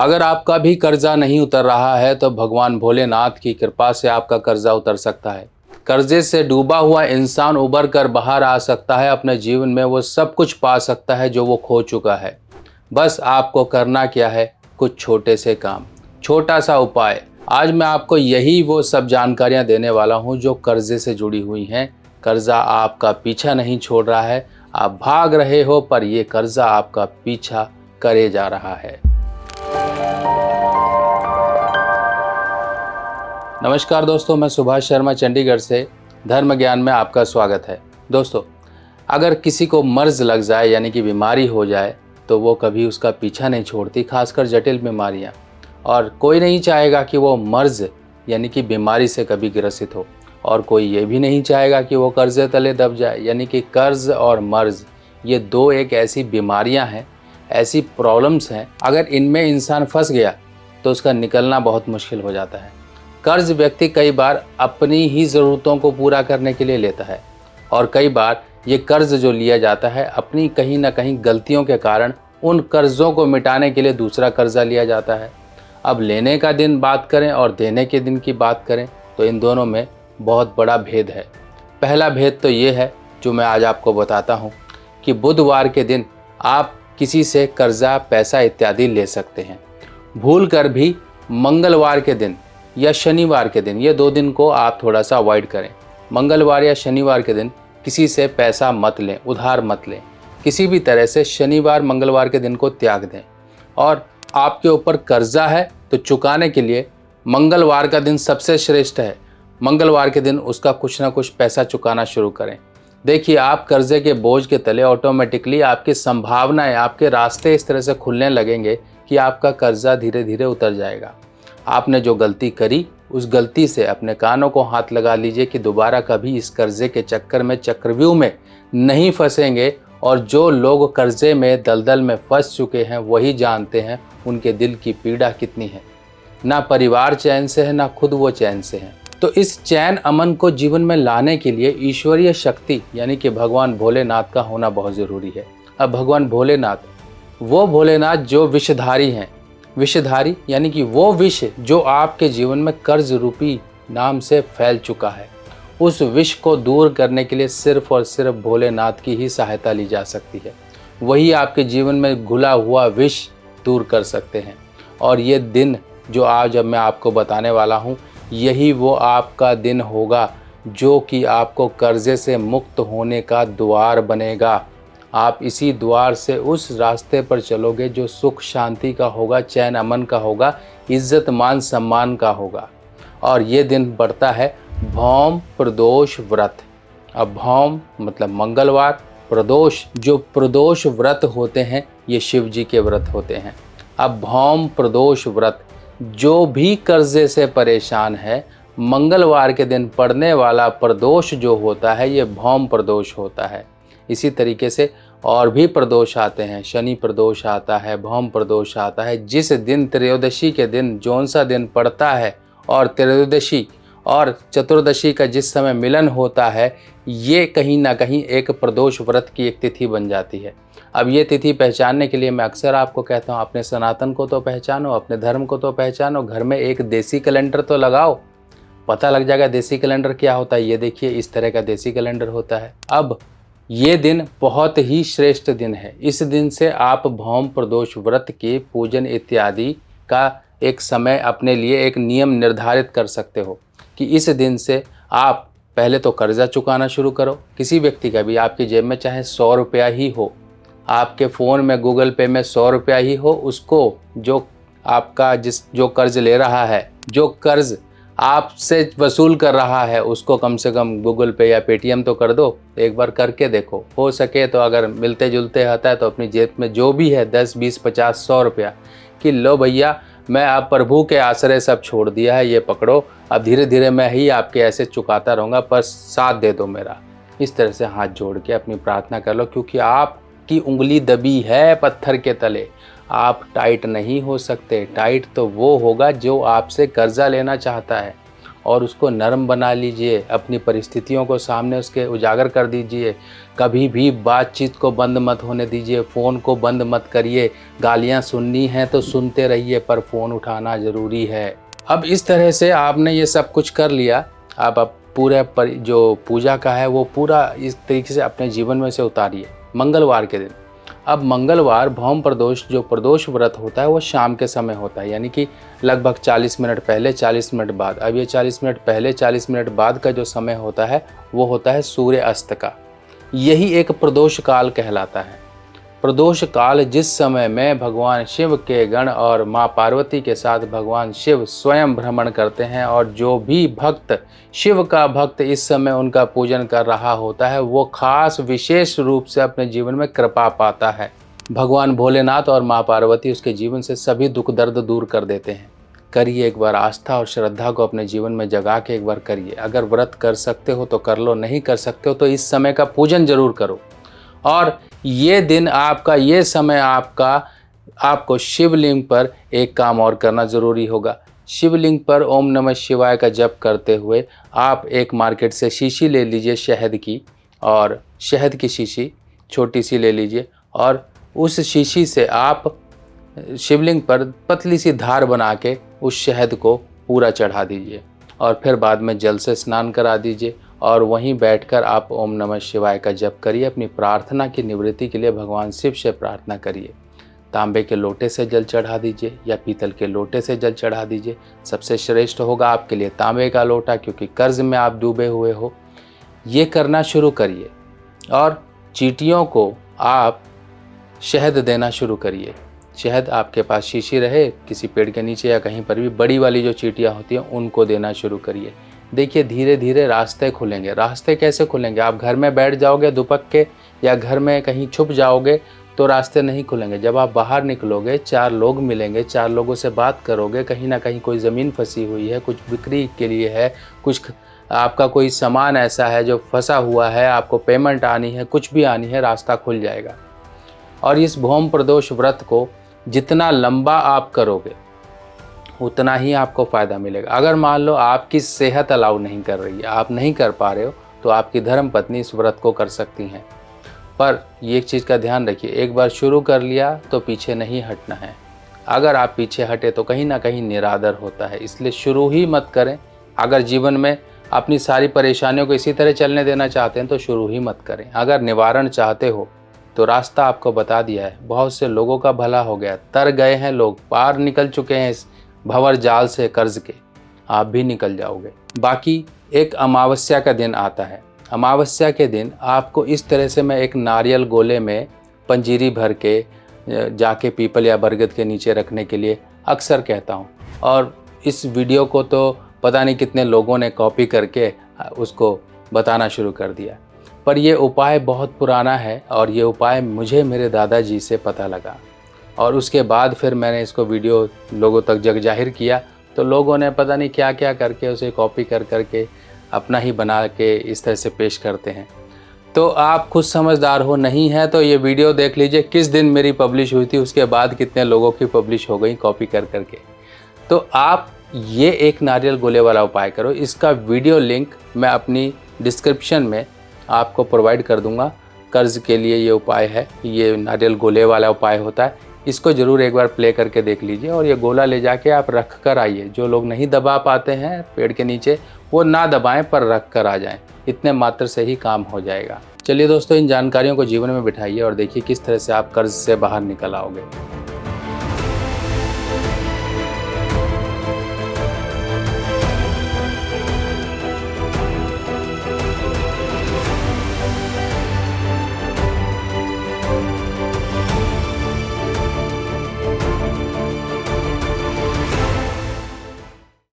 अगर आपका भी कर्जा नहीं उतर रहा है तो भगवान भोलेनाथ की कृपा से आपका कर्जा उतर सकता है। कर्जे से डूबा हुआ इंसान उबर कर बाहर आ सकता है, अपने जीवन में वो सब कुछ पा सकता है जो वो खो चुका है। बस आपको करना क्या है, कुछ छोटे से काम, छोटा सा उपाय। आज मैं आपको यही वो सब जानकारियां देने वाला हूं जो कर्जे से जुड़ी हुई हैं। कर्जा आपका पीछा नहीं छोड़ रहा है, आप भाग रहे हो पर ये कर्जा आपका पीछा करे जा रहा है। नमस्कार दोस्तों, मैं सुभाष शर्मा चंडीगढ़ से धर्म ज्ञान में आपका स्वागत है। दोस्तों, अगर किसी को मर्ज लग जाए यानी कि बीमारी हो जाए तो वो कभी उसका पीछा नहीं छोड़ती, खासकर जटिल बीमारियां। और कोई नहीं चाहेगा कि वो मर्ज यानी कि बीमारी से कभी ग्रसित हो, और कोई ये भी नहीं चाहेगा कि वो कर्जे तले दब जाए। यानी कि कर्ज और मर्ज ये दो एक ऐसी बीमारियां हैं, ऐसी प्रॉब्लम्स हैं, अगर इनमें इंसान फंस गया तो उसका निकलना बहुत मुश्किल हो जाता है। कर्ज व्यक्ति कई बार अपनी ही ज़रूरतों को पूरा करने के लिए लेता है, और कई बार ये कर्ज जो लिया जाता है अपनी कहीं ना कहीं गलतियों के कारण उन कर्ज़ों को मिटाने के लिए दूसरा कर्जा लिया जाता है। अब लेने का दिन बात करें और देने के दिन की बात करें तो इन दोनों में बहुत बड़ा भेद है। पहला भेद तो ये है जो मैं आज आपको बताता हूँ कि बुधवार के दिन आप किसी से कर्जा, पैसा इत्यादि ले सकते हैं। भूल कर भी मंगलवार के दिन या शनिवार के दिन, ये दो दिन को आप थोड़ा सा अवॉइड करें। मंगलवार या शनिवार के दिन किसी से पैसा मत लें, उधार मत लें। किसी भी तरह से शनिवार मंगलवार के दिन को त्याग दें। और आपके ऊपर कर्जा है तो चुकाने के लिए मंगलवार का दिन सबसे श्रेष्ठ है। मंगलवार के दिन उसका कुछ ना कुछ पैसा चुकाना शुरू करें। देखिए, आप कर्जे के बोझ के तले ऑटोमेटिकली आपकी संभावनाएं, आपके रास्ते इस तरह से खुलने लगेंगे कि आपका कर्जा धीरे धीरे उतर जाएगा। आपने जो गलती करी उस गलती से अपने कानों को हाथ लगा लीजिए कि दोबारा कभी इस कर्जे के चक्कर में, चक्रव्यूह में नहीं फंसेंगे। और जो लोग कर्जे में, दलदल में फंस चुके हैं वही जानते हैं उनके दिल की पीड़ा कितनी है। ना परिवार चैन से है, ना खुद वो चैन से हैं। तो इस चैन अमन को जीवन में लाने के लिए ईश्वरीय शक्ति यानी कि भगवान भोलेनाथ का होना बहुत ज़रूरी है। अब भगवान भोलेनाथ, वो भोलेनाथ जो विषधारी हैं, विषधारी यानी कि वो विष जो आपके जीवन में कर्ज रूपी नाम से फैल चुका है, उस विष को दूर करने के लिए सिर्फ और सिर्फ भोलेनाथ की ही सहायता ली जा सकती है। वही आपके जीवन में घुला हुआ विष दूर कर सकते हैं। और ये दिन जो आज अब मैं आपको बताने वाला हूँ, यही वो आपका दिन होगा जो कि आपको कर्जे से मुक्त होने का द्वार बनेगा। आप इसी द्वार से उस रास्ते पर चलोगे जो सुख शांति का होगा, चैन अमन का होगा, इज्जत मान सम्मान का होगा। और ये दिन पड़ता है भौम प्रदोष व्रत। अब भौम मतलब मंगलवार, प्रदोष, जो प्रदोष व्रत होते हैं ये शिव जी के व्रत होते हैं। अब भौम प्रदोष व्रत, जो भी कर्जे से परेशान है, मंगलवार के दिन पड़ने वाला प्रदोष जो होता है ये भौम प्रदोष होता है। इसी तरीके से और भी प्रदोष आते हैं, शनि प्रदोष आता है, भौम प्रदोष आता है। जिस दिन त्रयोदशी के दिन जौन सा दिन पड़ता है और त्रयोदशी और चतुर्दशी का जिस समय मिलन होता है, ये कहीं ना कहीं एक प्रदोष व्रत की एक तिथि बन जाती है। अब ये तिथि पहचानने के लिए मैं अक्सर आपको कहता हूँ, अपने सनातन को तो पहचानो, अपने धर्म को तो पहचानो, घर में एक देसी कैलेंडर तो लगाओ, पता लग जाएगा देसी कैलेंडर क्या होता है। ये देखिए, इस तरह का देसी कैलेंडर होता है। अब ये दिन बहुत ही श्रेष्ठ दिन है। इस दिन से आप भौम प्रदोष व्रत के पूजन इत्यादि का एक समय अपने लिए, एक नियम निर्धारित कर सकते हो कि इस दिन से आप पहले तो कर्जा चुकाना शुरू करो। किसी व्यक्ति का भी, आपकी जेब में चाहे 100 रुपया ही हो, आपके फ़ोन में गूगल पे में 100 रुपया ही हो, उसको जो आपका जो कर्ज ले रहा है, जो कर्ज आपसे वसूल कर रहा है, उसको कम से कम गूगल पे या पेटीएम तो कर दो। एक बार करके देखो, हो सके तो अगर मिलते जुलते आता है तो अपनी जेब में जो भी है 10, 20, 50, 100 रुपया कि लो भैया, मैं आप प्रभु के आश्रय सब छोड़ दिया है, ये पकड़ो, अब धीरे धीरे मैं ही आपके ऐसे चुकाता रहूँगा, बस साथ दे दो मेरा। इस तरह से हाथ जोड़ के अपनी प्रार्थना कर लो, क्योंकि आपकी उंगली दबी है पत्थर के तले। आप टाइट नहीं हो सकते। टाइट तो वो होगा जो आपसे कर्जा लेना चाहता है, और उसको नरम बना लीजिए, अपनी परिस्थितियों को सामने उसके उजागर कर दीजिए। कभी भी बातचीत को बंद मत होने दीजिए, फ़ोन को बंद मत करिए। गालियाँ सुननी हैं तो सुनते रहिए, पर फ़ोन उठाना ज़रूरी है। अब इस तरह से आपने ये सब कुछ कर लिया। अब पूरे जो पूजा का है वो पूरा इस तरीके से अपने जीवन में से उतारिए। मंगलवार के दिन, अब मंगलवार भौम प्रदोष जो प्रदोष व्रत होता है वो शाम के समय होता है, यानी कि लगभग 40 मिनट पहले 40 मिनट बाद। अब ये 40 मिनट पहले 40 मिनट बाद का जो समय होता है वो होता है सूर्य अस्त का। यही एक प्रदोष काल कहलाता है। प्रदोष काल जिस समय में भगवान शिव के गण और माँ पार्वती के साथ भगवान शिव स्वयं भ्रमण करते हैं, और जो भी भक्त शिव का भक्त इस समय उनका पूजन कर रहा होता है वो खास विशेष रूप से अपने जीवन में कृपा पाता है। भगवान भोलेनाथ और माँ पार्वती उसके जीवन से सभी दुख दर्द दूर कर देते हैं। करिए एक बार, आस्था और श्रद्धा को अपने जीवन में जगा के एक बार करिए। अगर व्रत कर सकते हो तो कर लो, नहीं कर सकते हो तो इस समय का पूजन जरूर करो। और ये दिन आपका, ये समय आपका, आपको शिवलिंग पर एक काम और करना ज़रूरी होगा। शिवलिंग पर ओम नमः शिवाय का जप करते हुए आप एक मार्केट से शीशी ले लीजिए शहद की, और शहद की शीशी छोटी सी ले लीजिए, और उस शीशी से आप शिवलिंग पर पतली सी धार बना के उस शहद को पूरा चढ़ा दीजिए, और फिर बाद में जल से स्नान करा दीजिए, और वहीं बैठकर आप ओम नमः शिवाय का जप करिए। अपनी प्रार्थना की निवृत्ति के लिए भगवान शिव से प्रार्थना करिए। तांबे के लोटे से जल चढ़ा दीजिए या पीतल के लोटे से जल चढ़ा दीजिए। सबसे श्रेष्ठ होगा आपके लिए तांबे का लोटा, क्योंकि कर्ज में आप डूबे हुए हो। ये करना शुरू करिए, और चींटियों को आप शहद देना शुरू करिए। शहद आपके पास शीशी रहे, किसी पेड़ के नीचे या कहीं पर भी, बड़ी वाली जो चींटियाँ होती हैं उनको देना शुरू करिए। देखिए धीरे धीरे रास्ते खुलेंगे। रास्ते कैसे खुलेंगे? आप घर में बैठ जाओगे दुपक के, या घर में कहीं छुप जाओगे तो रास्ते नहीं खुलेंगे। जब आप बाहर निकलोगे, 4 लोग मिलेंगे, 4 लोगों से बात करोगे, कहीं ना कहीं कोई ज़मीन फंसी हुई है, कुछ बिक्री के लिए है, कुछ आपका कोई सामान ऐसा है जो फंसा हुआ है, आपको पेमेंट आनी है, कुछ भी आनी है, रास्ता खुल जाएगा। और इस भौम प्रदोष व्रत को जितना लंबा आप करोगे उतना ही आपको फ़ायदा मिलेगा। अगर मान लो आपकी सेहत अलाउ नहीं कर रही है, आप नहीं कर पा रहे हो, तो आपकी धर्म पत्नी इस व्रत को कर सकती हैं। पर ये एक चीज़ का ध्यान रखिए, एक बार शुरू कर लिया तो पीछे नहीं हटना है। अगर आप पीछे हटे तो कहीं ना कहीं निरादर होता है, इसलिए शुरू ही मत करें। अगर जीवन में अपनी सारी परेशानियों को इसी तरह चलने देना चाहते हैं तो शुरू ही मत करें। अगर निवारण चाहते हो तो रास्ता आपको बता दिया है। बहुत से लोगों का भला हो गया, तर गए हैं लोग, पार निकल चुके हैं इस भंवर जाल से कर्ज के। आप भी निकल जाओगे। बाकी एक अमावस्या का दिन आता है। अमावस्या के दिन आपको इस तरह से, मैं एक नारियल गोले में पंजीरी भर के जाके पीपल या बरगद के नीचे रखने के लिए अक्सर कहता हूँ, और इस वीडियो को तो पता नहीं कितने लोगों ने कॉपी करके उसको बताना शुरू कर दिया। पर यह उपाय बहुत पुराना है, और ये उपाय मुझे मेरे दादाजी से पता लगा, और उसके बाद फिर मैंने इसको वीडियो लोगों तक जग जाहिर किया, तो लोगों ने पता नहीं क्या क्या करके उसे कॉपी कर करके अपना ही बना के इस तरह से पेश करते हैं। तो आप खुद समझदार हो, नहीं है तो ये वीडियो देख लीजिए किस दिन मेरी पब्लिश हुई थी, उसके बाद कितने लोगों की पब्लिश हो गई कॉपी कर करके। तो आप ये एक नारियल गोले वाला उपाय करो। इसका वीडियो लिंक मैं अपनी डिस्क्रिप्शन में आपको प्रोवाइड कर दूंगा। कर्ज के लिए ये उपाय है, ये नारियल गोले वाला उपाय होता है। इसको ज़रूर एक बार प्ले करके देख लीजिए, और ये गोला ले जाके आप रख कर आइए। जो लोग नहीं दबा पाते हैं पेड़ के नीचे, वो ना दबाएं पर रख कर आ जाएं। इतने मात्र से ही काम हो जाएगा। चलिए दोस्तों, इन जानकारियों को जीवन में बिठाइए और देखिए किस तरह से आप कर्ज से बाहर निकल आओगे।